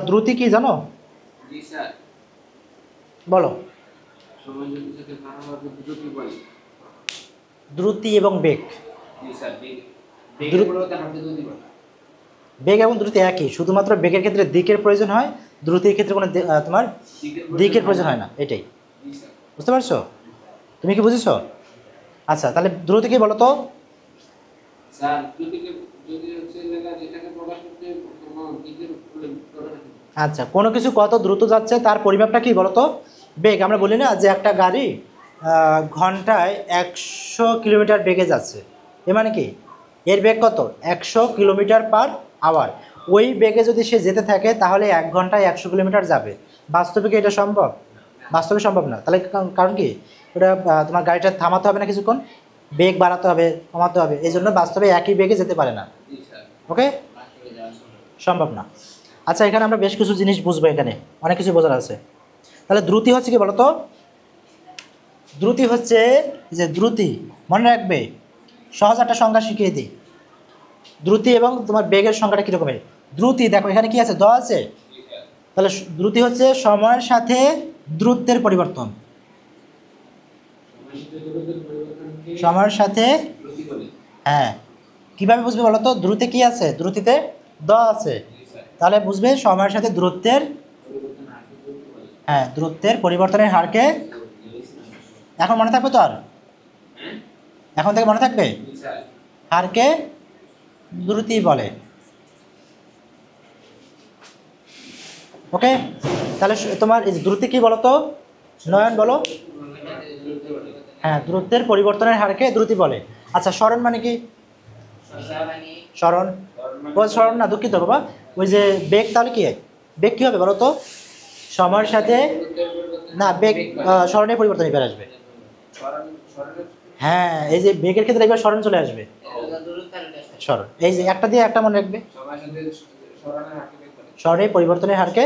দ্রুতি কি জানো? জি স্যার। বলো। সময় যদি থেকে ভালোভাবে দ্রুতি বলে। দ্রুতি এবং বেগ। জি স্যার, বেগের পরিবর্তে হাতে দ্রুতি বলে। বেগ এবং দ্রুতি একই, শুধুমাত্র বেগের ক্ষেত্রে দিকের প্রয়োজন হয়, দ্রুতির ক্ষেত্রে কোনো তোমার দিকের প্রয়োজন হয় না, এটাই। জি স্যার। বুঝতে পারছো? তুমি কি বুঝেছো? আচ্ছা, তাহলে দ্রুতি কি বলো তো? স্যার, দ্রুতিকে যদি হচ্ছে লেখা যেটাকে প্রকাশ করতে কোনো দিকের করে থাকে। আচ্ছা, কোনো কিছু কত দ্রুত যাচ্ছে তার পরিমাপটা কি বলো তো? বেগ। আমরা বলি না যে একটা গাড়ি ঘন্টায় 100 কিলোমিটার বেগে যাচ্ছে, এ মানে কি এর বেগ কত? 100 কিলোমিটার/আওয়ার। ওই বেগে যদি সে যেতে থাকে তাহলে 1 ঘন্টায় 100 কিলোমিটার যাবে। বাস্তবে কি এটা সম্ভব? বাস্তবে সম্ভব না। তাহলে কারণ কি, ওটা তোমার গাড়িটা থামাতে হবে না, কিছুক্ষণ বেগ বাড়াতে হবে, কমাতে হবে, এই জন্য বাস্তবে একই বেগে যেতে পারে না। ওকে, সম্ভব না। আচ্ছা, এখানে আমরা বেশ কিছু জিনিস বুঝবো, এখানে অনেক কিছু বোঝার আছে। তাহলে দ্রুতি হচ্ছে কি বলতো? দ্রুতি হচ্ছে যে দ্রুতি, মনে রাখবে, সহজ একটা সংজ্ঞা শিখিয়ে দিই। দ্রুতি এবং তোমার বেগের সংখ্যাটা কীরকমের। দ্রুতি দেখো এখানে কি আছে, দ আছে। তাহলে দ্রুতি হচ্ছে সময়ের সাথে দ্রুতের পরিবর্তন। সময়ের সাথে, হ্যাঁ। কীভাবে বুঝবে বলো তো? দ্রুতি কি আছে? দ্রুতিতে দ আছে, তাহলে বুঝবে সময়ের সাথে দ্রুতের, হ্যাঁ, দ্রুতের পরিবর্তনের হারকে। এখন মনে থাকবে তো? আর এখন থেকে মনে থাকবে, হারকে দ্রুতি বলে। ওকে, তাহলে তোমার দ্রুতি কি বলো তো? নয়ন বলো। হ্যাঁ, দ্রুতের পরিবর্তনের হারকে দ্রুতি বলে। আচ্ছা, স্মরণ মানে কি? স্মরণ, ও স্মরণ না, দুঃখিত বাবা, ওই যে বেগ। তাহলে কি বেগ কী হবে বলো তো? সময়ের সাথে, না, বেগ স্মরণের পরিবর্তন এবার আসবে। হ্যাঁ, এই যে বেগের ক্ষেত্রে এবার স্মরণ চলে আসবে। স্মরণ, এই যে একটা দিয়ে একটা মনে রাখবে, স্মরণের পরিবর্তনের হারকে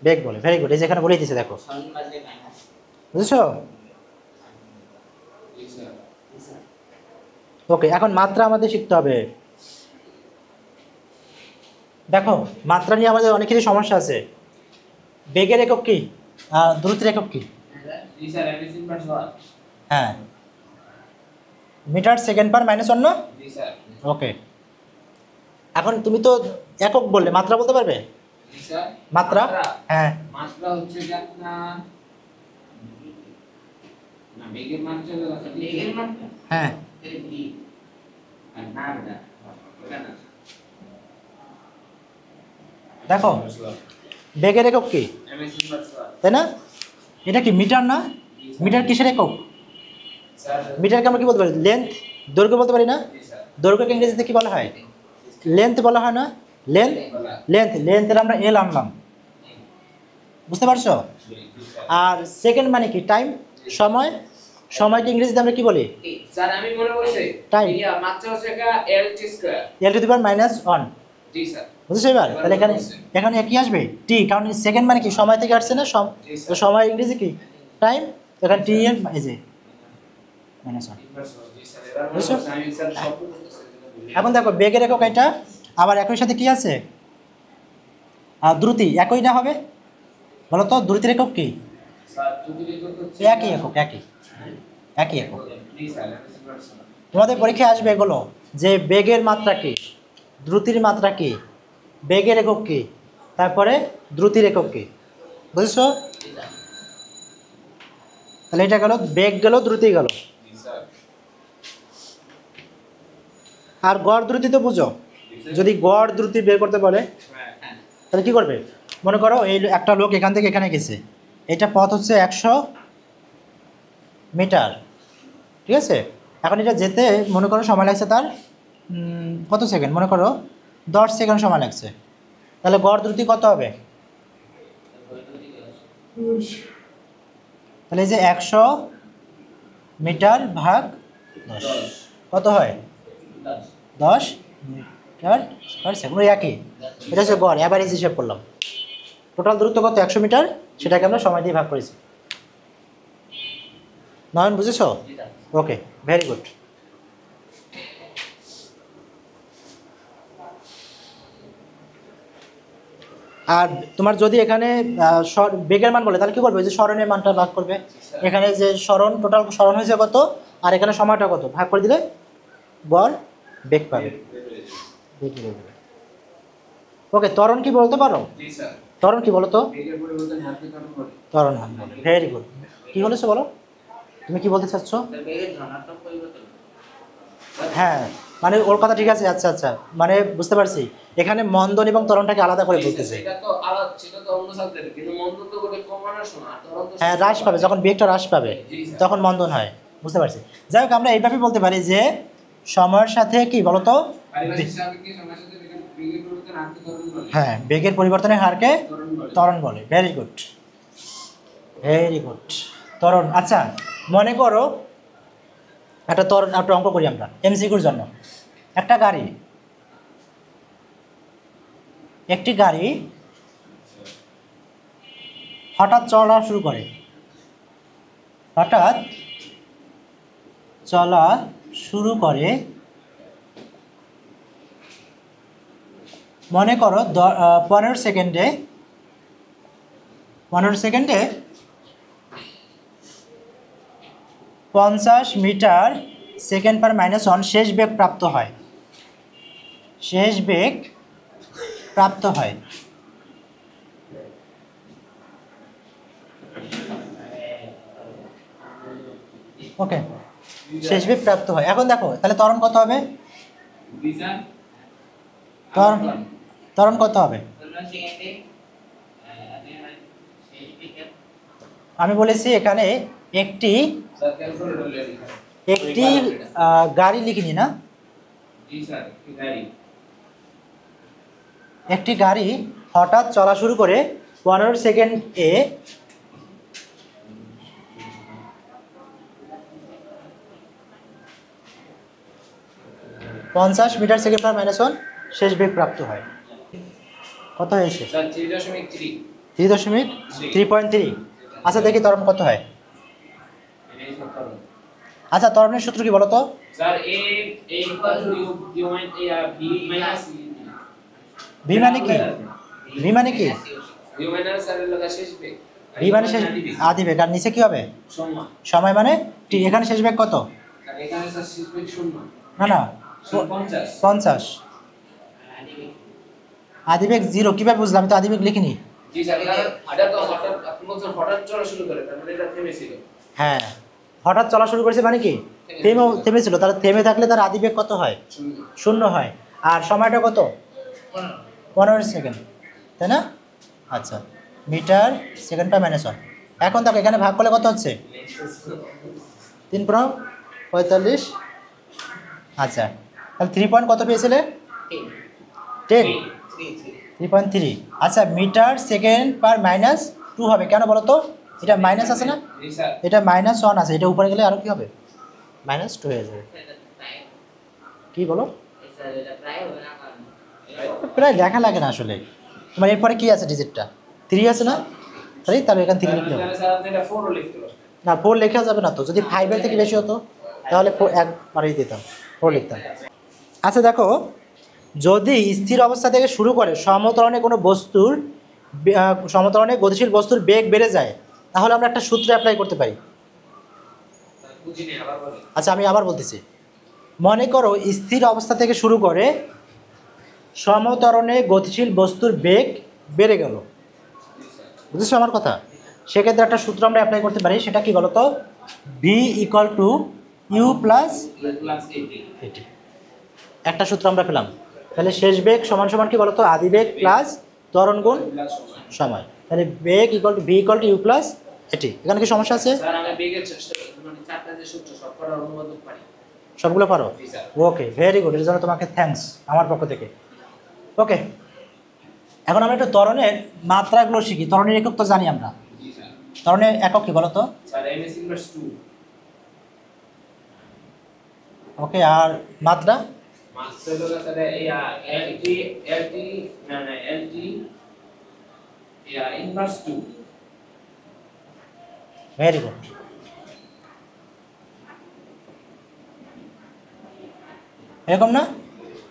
বেগ বলে। ভেরি গুড, এই যে এখানে বলেই দিছে, দেখো, বুঝেছো? ওকে, এখন মাত্রা আমাদের শিখতে হবে। দেখো, মাত্রা নিয়ে আমাদের অনেক কিছু সমস্যা আছে। বেগের একক কি, দ্রুতের একক কি? হ্যাঁ, মিটার সেকেন্ড পার -1। ওকে, এখন তুমি তো একক বললে, মাত্রা বলতে পারবে? মাত্রা, হ্যাঁ, মাত্রা হচ্ছে যে আপনার না বেগের মান চলে গেছে, বেগের মান, হ্যাঁ, না না ওটা না। দেখো বেগের একক কি, তাই না? এটা কি মিটার না? মিটার কিসের একক? মিটারকে আমরা কি বলতে পারি? লেন্থ, দৈর্ঘ্য বলতে পারি না? দৈর্ঘ্যকে ইংরেজিতে কি বলা হয়? লেন্থ বলা হয় না? লেন্থ, লেন্থের আমরা এল আনলাম। বুঝতে পারছো? আর সেকেন্ড মানে কি? টাইম, সময়। সময়কে ইংরেজিতে আমরা কি বলি? স্যার আমি মনে করছি টাইম, মাত্রা হচ্ছে এল টি স্কয়ার, L⁻⁻⁻⁻⁻⁻⁻⁻⁻⁻⁻⁻⁻⁻⁻⁻⁻⁻⁻⁻⁻⁻⁻⁻ জি স্যার। বুঝতে পারবে? তাহলে এখানে এখানে কি আসবে? টি, কারণ সেকেন্ড মানে কি? সময় থেকে আসছে না, সময় ইংরেজি কি? টাইম। এখানে টি এর এই যে এখন দেখো বেগের একক এটা, আবার একই সাথে কি আছে? দ্রুতি একই না হবে? বলো তো দ্রুতির একক কি? একই একক, একই একক। তোমাদের পরীক্ষায় আসবে এগুলো, যে বেগের মাত্রা কি, দ্রুতির মাত্রা কি, বেগের একক কি, তারপরে দ্রুতির একক কি। বুঝেছো? তাহলে এটা গেল বেগ, গেল দ্রুতি গেল। আর গড় দ্রুতি তো বুঝো, যদি গড় দ্রুতি বের করতে বলে তাহলে কি করবে? মনে করো এই একটা লোক এখান থেকে এখানে গেছে, এটা পথ হচ্ছে 100 মিটার, ঠিক আছে? এখন এটা যেতে মনে করো সময় লাগছে তার কত সেকেন্ড? মনে করো 10 সেকেন্ড সময় লাগছে। তাহলে গড় দ্রুতি কত হবে? তাহলে এই যে 100 মিটার ভাগ 10 কত হয়? 10 মিটার পার সেকেন্ড, একই। এটা হচ্ছে গড়, অ্যাভারেজ হিসেব করলাম। টোটাল দূরত্ব কত? 100 মিটার, সেটাকে আমরা সময় দিয়ে ভাগ করেছি। নয়ন বুঝেছো? ওকে, ভেরি গুড। আর তোমার যদি এখানে বেগের মান বলে তাহলে কি করবে, ওই যে স্মরণের মানটা ভাগ করবে। এখানে যে স্মরণ, টোটাল স্মরণ হয়েছে কত, আর এখানে সময়টা কত, ভাগ করে দিলে গড় বেগ পাবে। ওকে, ত্বরণ কি বলতে পারো? জি স্যার। ত্বরণ কি বলো তো? বেগের পরিবর্তনে হারকে ত্বরণ বলে। ত্বরণ হার বলে। Very good. কি বলেছো বলো, তুমি কি বলতে চাচ্ছ? বেগের ধনাত্মক পরিবর্তন। হ্যাঁ, মানে ওর কথা ঠিক আছে। আচ্ছা আচ্ছা, মানে বুঝতে পারছি, এখানে মন্দন এবং ত্বরণটাকে আলাদা করে বলতেছে। সেটা তো আলাদা, সেটা তো অন্য সাবজেক্ট, কিন্তু মন্দন তো বলে কমানোর সময়, আর ত্বরণ তো হ্যাঁ, হ্রাস পাবে, যখন বেগটা হ্রাস পাবে তখন মন্দন হয়। বুঝতে পারছি। যাই হোক, আমরা এইভাবেই বলতে পারি যে সময়ের সাথে কি বলতো, পারিভাষিক সাপেক্ষে সময়ের সাথে বেগের পরিবর্তন হারকে ত্বরণ বলে। হ্যাঁ, বেগের পরিবর্তনের হারকে ত্বরণ বলে। ত্বরণ বলে। Very good, very good. ত্বরণ। আচ্ছা, মনে করো একটা ত্বরণ, একটা অঙ্ক করি আমরা এমসিকিউর জন্য। একটি গাড়ি হঠাৎ চলা শুরু করে, হঠাৎ চলা শুরু করে, মনে করো 15 সেকেন্ডে 50 মিটার সেকেন্ড পার -1 শেষ বেগ প্রাপ্ত হয়। শেষ বেগ প্রাপ্ত হয়। ওকে, শেষ বেগ প্রাপ্ত হয়। এখন দেখো তাহলে ত্বরণ কত হবে? জি স্যার। ত্বরণ ত্বরণ কত হবে? আমি বলেছি এখানে একটি স্যার ক্যালকুলেটর লেখা। একটি গাড়ি লিখিনি না, জি স্যার, কি গাড়ি? একটি গাড়ি হঠাৎ চলা শুরু করে 15 সেকেন্ডে 50 মিটার সেকেন্ড পার -1 শেষ বেগ প্রাপ্ত হয়। কত হয়েছে? স্যার 3.3। 3.3। আচ্ছা, দেখি ত্বরণ কত হয়। এটাই সব ত্বরণ। আচ্ছা, ত্বরণের সূত্র কি বলো তো? Sir a equal two u b minus V মানে কি? ভি মানে কি? u মাইনাস আর এর লাগা শেষ বেগ। ভি মানে শেষ আদি বেগ, আর নিচে কি হবে? সময়। সময় মানে টি। এখানে শেষ বেগ কত? আর এখানে স্যার শেষ বেগ 0। না না, 50। 50। আদি বেগ 0 কিভাবে বুঝলাম? আমি তো আদি বেগ লিখিনি। জি স্যার, এটা তো হঠাৎ, আপনি বলছেন হঠাৎ চলা শুরু করে, তার মানে এটা থেমেছিল। হ্যাঁ, হঠাৎ চলা শুরু করেছে মানে কি থেমেছিল, তাহলে থেমে থাকলে তার আদি বেগ কত হয়? 0 হয়। আর সময়টা কত? 15 সেকেন্ড, তাই না? আচ্ছা, মিটার সেকেন্ড পার -1। এখন দেখো এখানে ভাগ করলে কত হচ্ছে? 3.45। আচ্ছা, তাহলে 3 পয়েন্ট কত পেয়েছিলে? 10। 3.3। আচ্ছা, মিটার সেকেন্ড পার -2 হবে কেন বলো তো? এটা মাইনাস আছে না, জি স্যার। এটা -1 আছে, এটা উপরে গেলে আরও কি হবে? -2 হয়ে যাবে। কি বলো? প্রায় লেখা লাগে না আসলে। তোমার এরপরে কি আছে? ডিজিটটা 3 আছে না? তাহলে এখানে 3 লিখলে হবে। স্যার আপনি এটা 4 লিখতে পারেন। না, 4 লেখা যাবে না তো। যদি 5 এর থেকে বেশি হতো তাহলে 1 বাড়িয়ে দিতাম, 4 লিখতাম। আচ্ছা দেখো, যদি স্থির অবস্থা থেকে শুরু করে সমতরণে কোনো বস্তুর সমতরণে গতিশীল বস্তুর বেগ বেড়ে যায়, তাহলে আমরা একটা সূত্র অ্যাপ্লাই করতে পারি। বুঝিনি, আবার বলেন। আচ্ছা, আমি আবার বলতেছি। মনে করো স্থির অবস্থা থেকে শুরু করে সমতরণে গতিশীল বস্তুর বেগ বেড়ে গেল। বুঝেছো আমার কথা? সেক্ষেত্রে একটা সূত্র আমরা অ্যাপ্লাই করতে পারি। সেটা কি বলতো? V equal to you plus plus 80। এটি একটা সূত্র আমরা পেলাম। তাহলে শেষ বেগ সমান সমান কি বলতো? আদি বেগ প্লাস ত্বরণ গুণ প্লাস সময়। সময়। তাহলে বেগ equal to v equal to you plus a t. এখানে কি সমস্যা আছে? স্যার আমি বেগের চেষ্টা, মানে চারটা যে সূত্র সব করার অনুবাদ পারি। সবগুলো পারো? জি স্যার। ওকে, ভেরি গুড। এর জন্য তোমাকে থ্যাঙ্কস আমার পক্ষ থেকে। ওকে, এখন আমরা একটু ত্বরণের মাত্রাগুলো শিখি। ত্বরণের একক তো জানি আমরা। জি স্যার। ত্বরণের একক কি বলো তো? Sir ms inverse 2। ওকে, আর মাত্রা? মাত্রা হলো স্যার lt না না lt ইনভার্স 2। Very good. এরকম না?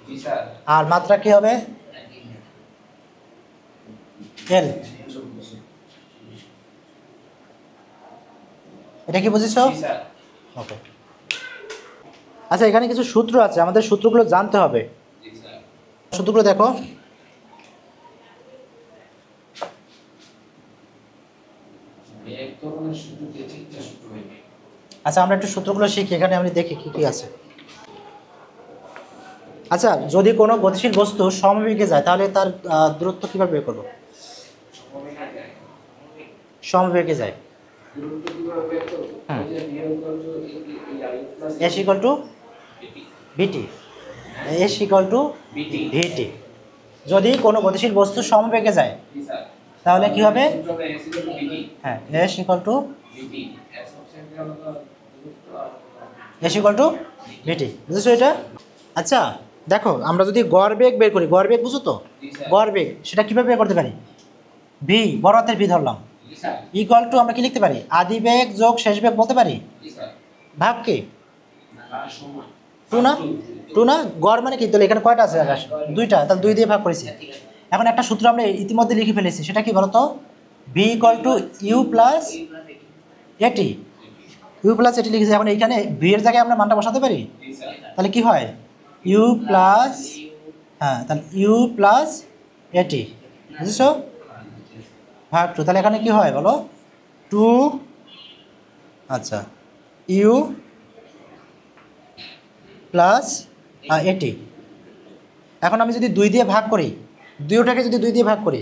জি স্যার। আর মাত্রা কি হবে? এল। এটা কি বুঝেছো? জি স্যার। ওকে। আচ্ছা, এখানে কিছু সূত্র আছে, আমাদের সূত্রগুলো জানতে হবে। জি স্যার। সূত্রগুলো দেখো। এক ধরনের সূত্র দিয়ে তিনটা সূত্র হইবে। আচ্ছা, আমরা একটু সূত্রগুলো শিখি, এখানে আমি দেখি কি কি আছে। আচ্ছা, যদি কোনো গতিশীল বস্তু সমবেগে যায় তাহলে তার দূরত্ব কীভাবে বের করবো? সমবেগে যায়। দূরত্ব কিভাবে বের করব? হুম। এই যে v = S equal to VT, S equal to vt। VT. যদি কোনো গতিশীল বস্তু সমবেগে যায় জি স্যার। তাহলে কি হবে? সূত্র হবে s = vt। হ্যাঁ, S equal to vt s হচ্ছে হলো দূরত্ব আর এস ইকুয়াল টু ভিটি। বুঝেছো এটা? আচ্ছা দেখো, আমরা যদি গড় বেগ বের করি, গড় বেগ বুঝো তো? জি স্যার। গড় বেগ সেটা কীভাবে বের করতে পারি? ভি, বড় হাতের ভি ধরলাম, জি স্যার। ইকুয়াল টু আমরা কি লিখতে পারি? আদি বেগ যোগ শেষ বেগ বলতে পারি। জি স্যার। ভাগ কি? আর সমান টু না? টু না? গড় মানে কি? তাহলে এখানে কয়টা আছে আকাশ? দুইটা, তাহলে দুই দিয়ে ভাগ করেছি। এখন একটা সূত্র আমরা ইতিমধ্যে লিখে ফেলেছি, সেটা কি বলতো? V equal to you plus AT. U plus AT লিখেছি। এখন এইখানে ভি এর জায়গায় আমরা মানটা বসাতে পারি। জি স্যার। তাহলে কি হয়? ইউ প্লাস, হ্যাঁ তাহলে ইউ প্লাস এটি, বুঝেছো? ভাগ টু। তাহলে এখানে কি হয় বলো? টু, আচ্ছা, ইউ প্লাস এটি। এখন আমি যদি দুই দিয়ে ভাগ করি, দুইটাকে যদি দুই দিয়ে ভাগ করি,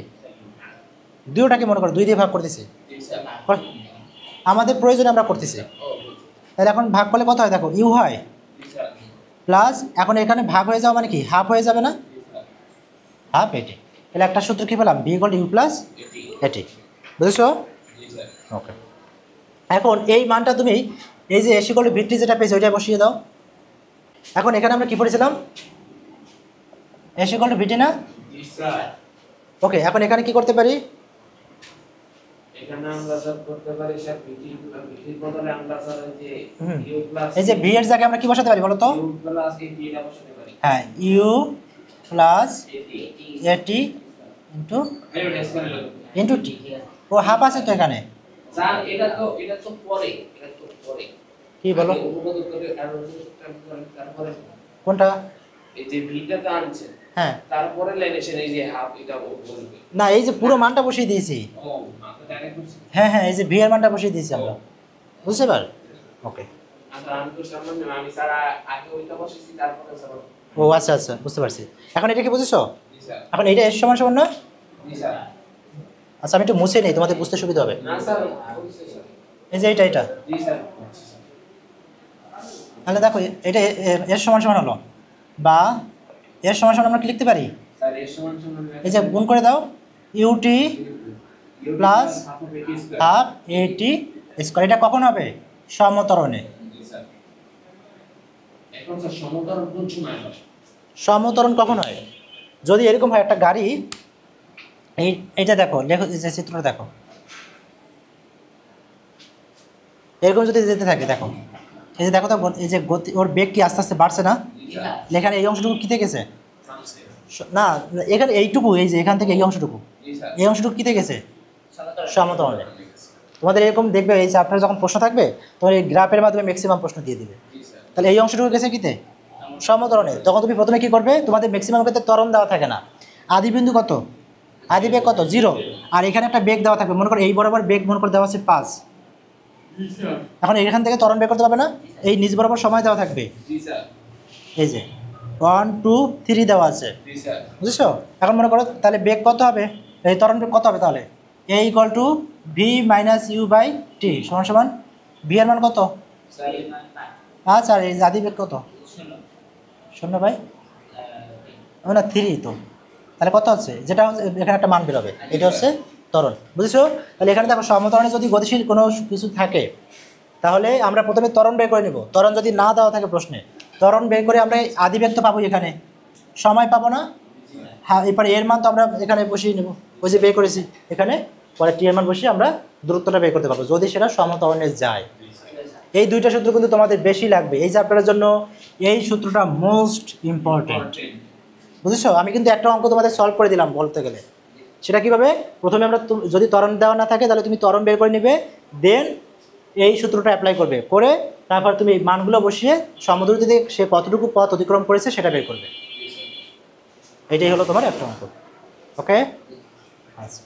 দুইটাকে মনে করো দুই দিয়ে ভাগ করতেছি, জি স্যার। আমাদের প্রয়োজনে আমরা করতেছি। তাহলে এখন ভাগ করলে কত হয় দেখো? ইউ হয় জি স্যার। প্লাস, এখন এখানে ভাগ হয়ে যাওয়া মানে কি? হাফ হয়ে যাবে না? জি স্যার। হাফ এটি। তাহলে একটা সূত্র কি পেলাম? V equal to you plus AT. AT, বুঝেছো? জি স্যার। ওকে। এখন এই মানটা তুমি এই যে এস ইকুয়াল টু ভিটি যেটা পেয়েছো ওইটা বসিয়ে দাও। এখন এখানে আমরা কি পড়েছিলাম? এস ইকুয়াল টু ভিটি না? জি স্যার। ওকে, এখন এখানে কি করতে পারি? এখানে আমরা সব করতে পারি স্যার ভিটির বদলে আমরা স্যার এই যে হুম। ইউ প্লাস এই যে ভি এর জায়গায় আমরা কি বসাতে পারি বলো তো? ইউ প্লাস এটি এটা বসাতে পারি। হ্যাঁ, ইউ প্লাস এটি এটি ইন্টু এর স্কয়ার হলো। Into T. ও হাফ আছে তো এখানে। স্যার এটা তো পরে, এটা তো পরে। কি বলো? আগে অনুবাদ করে আর তারপরে কোনটা? এই যে ভিটা তো আনছেন, হ্যাঁ, তারপরে লাইনেশন এই যে হাফ এটা বলবে। না এই যে পুরো মানটা বসিয়ে দিয়েছি। ও আমরা ডাইরেক্ট করছি। হ্যাঁ হ্যাঁ, এই যে ভি এর মানটা বসিয়ে দিয়েছি আমরা, বুঝতে পার? ওকে। আচ্ছা আমি তো সামনে আমি স্যার আগে ওইটা বসেছি তারপরে স্যার। ও আচ্ছা আচ্ছা, বুঝতে পারছি। এখন এটা কি বুঝেছো? জি স্যার। এখন এইটা এস সমান সমান না? জি স্যার। আচ্ছা, আমি একটু মুছে নিই, তোমাদের বুঝতে সুবিধা হবে। না স্যার বলছি স্যার। এই যে এটা জি স্যার। তাহলে দেখো এটা এর সমান সমান হলো, বা এর সমান সমান আমরা কি লিখতে পারি? স্যার এর সমান সমান এই যে গুণ করে দাও, ইউটি প্লাস হাফ এটি স্কোয়ার। এটা কখন হবে? সমতরণে। জি স্যার। এখন স্যার সমতল কোন সময় হবে? সমতরণ কখন হয়? যদি এরকম হয় একটা গাড়ি, এইটা দেখো, লেখো এই যে চিত্রটা দেখো, এরকম যদি যেতে থাকে, দেখো এই যে দেখো তো, এই যে গতি, ওর বেগ কি আস্তে আস্তে বাড়ছে না? জি স্যার। এখানে এই অংশটুকু কিতে গেছে? ফ্রান্সে। না, এখানে এইটুকু, এই যে এখান থেকে এই অংশটুকু, জি স্যার। এই অংশটুকু কিতে গেছে? সমতল। সমতরণে। তোমাদের এরকম দেখবে, এই চ্যাপ্টারে যখন প্রশ্ন থাকবে তোমার এই গ্রাফের মাধ্যমে ম্যাক্সিমাম প্রশ্ন দিয়ে দিবে। জি স্যার। তাহলে এই অংশটুকু গেছে কিতে? সমতরণে। তখন তুমি প্রথমে কি করবে? তোমাদের ম্যাক্সিমাম ক্ষেত্রে ত্বরণ দেওয়া থাকে না। আদি বিন্দু কত? আদি বেগ কত? 0। আর এখানে একটা বেগ দেওয়া থাকবে, মনে করো এই বরাবর বেগ মনে করে দেওয়া আছে 5। জি স্যার। এখন এখান থেকে ত্বরণ বের করতে পারবে না, এই নিচ বরাবর সময় দেওয়া থাকবে, জি স্যার। এই যে 1 2 3 দেওয়া আছে, জি স্যার। বুঝেছো? এখন মনে করো তাহলে বেগ কত হবে, এই ত্বরণ বেগ কত হবে? তাহলে a equal to v minus u by t সমান সমান ভি এর মান কত? স্যার আচ্ছা, আর এই যে আদি বেগ কত? 0 বাই না 3 তো। তাহলে কত হচ্ছে? যেটা হচ্ছে এখানে একটা মান বেরোবে, এটা হচ্ছে ত্বরণ, বুঝেছো? তাহলে এখানে দেখো সমতরণে যদি গতিশীল কোনো কিছু থাকে তাহলে আমরা প্রথমে ত্বরণ বের করে নেব। ত্বরণ যদি না দেওয়া থাকে প্রশ্নে, ত্বরণ বের করে আমরা আদি বেগ তো পাবো, এখানে সময় পাবো না? হ্যাঁ, এরপরে এর মান তো আমরা এখানে বসিয়ে নেব, ওই যে বের করেছি এখানে, পরে টি এর মান বসিয়ে আমরা দূরত্বটা বের করতে পারবো যদি সেটা সমতরণে যায়। এই দুইটা সূত্র কিন্তু তোমাদের বেশি লাগবে এই চ্যাপ্টারের জন্য, এই সূত্রটা মোস্ট ইম্পর্টেন্ট, বুঝেছো? আমি কিন্তু একটা অঙ্ক তোমাদের সলভ করে দিলাম বলতে গেলে, সেটা কীভাবে? প্রথমে আমরা যদি ত্বরণ দেওয়া না থাকে তাহলে তুমি ত্বরণ বের করে নেবে, দেন এই সূত্রটা অ্যাপ্লাই করবে, করে তারপর তুমি এই মানগুলো বসিয়ে সমদ্রুতিতে সে কতটুকু পথ অতিক্রম করেছে সেটা বের করবে। এটাই হলো তোমার একটা অঙ্ক। ওকে, আচ্ছা।